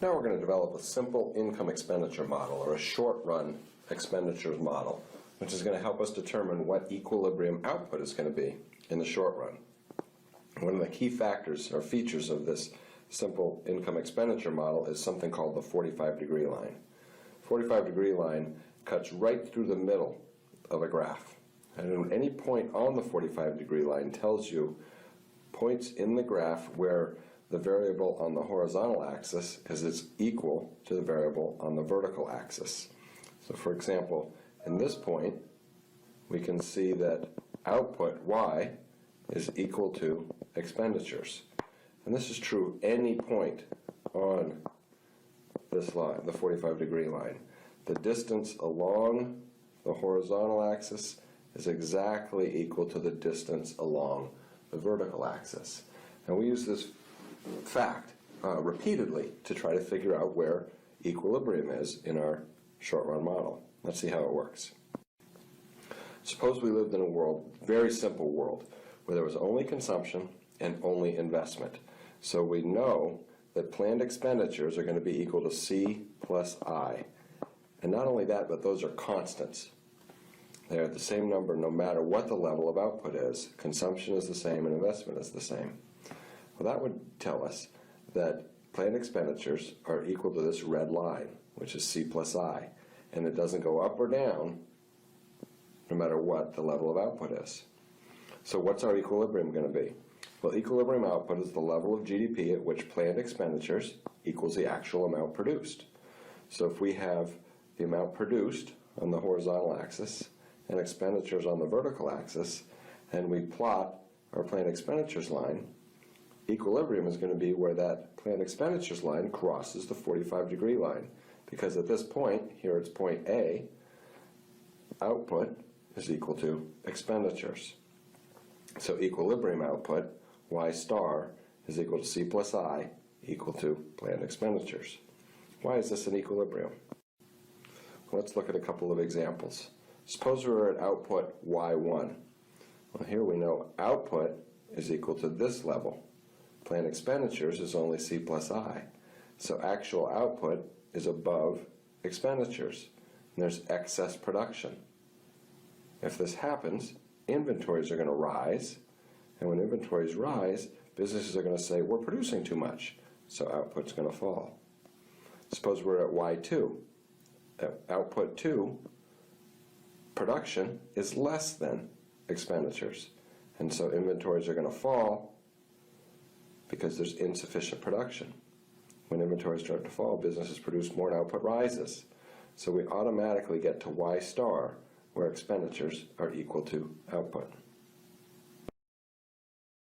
Now we're going to develop a simple income expenditure model, or a short-run expenditures model, which is going to help us determine what equilibrium output is going to be in the short run. One of the key factors or features of this simple income expenditure model is something called the 45-degree line. 45-degree line cuts right through the middle of a graph. And at any point on the 45-degree line tells you points in the graph where the variable on the horizontal axis is equal to the variable on the vertical axis. So for example, in this point, we can see that output, Y, is equal to expenditures. And this is true any point on this line, the 45-degree line. The distance along the horizontal axis is exactly equal to the distance along the vertical axis. And we use this fact repeatedly to try to figure out where equilibrium is in our short-run model. Let's see how it works. Suppose we lived in a world, very simple world, where there was only consumption and only investment. So we know that planned expenditures are going to be equal to C plus I. And not only that, but those are constants. They're the same number no matter what the level of output is. Consumption is the same and investment is the same. Well, that would tell us that planned expenditures are equal to this red line, which is C plus I. And it doesn't go up or down no matter what the level of output is. So what's our equilibrium going to be? Well, equilibrium output is the level of GDP at which planned expenditures equals the actual amount produced. So if we have the amount produced on the horizontal axis and expenditures on the vertical axis, and we plot our planned expenditures line, equilibrium is going to be where that planned expenditures line crosses the 45-degree line. Because at this point, here it's point A, output is equal to expenditures. So equilibrium output, Y star, is equal to C plus I, equal to planned expenditures. Why is this an equilibrium? Let's look at a couple of examples. Suppose we're at output Y1. Well, here we know output is equal to this level. Planned expenditures is only C plus I. So actual output is above expenditures. And there's excess production. If this happens, inventories are going to rise. And when inventories rise, businesses are going to say, we're producing too much. So output's going to fall. Suppose we're at Y2. At output 2, production is less than expenditures. And so inventories are going to fall because there's insufficient production. When inventories start to fall, businesses produce more and output rises. So we automatically get to Y star, where expenditures are equal to output.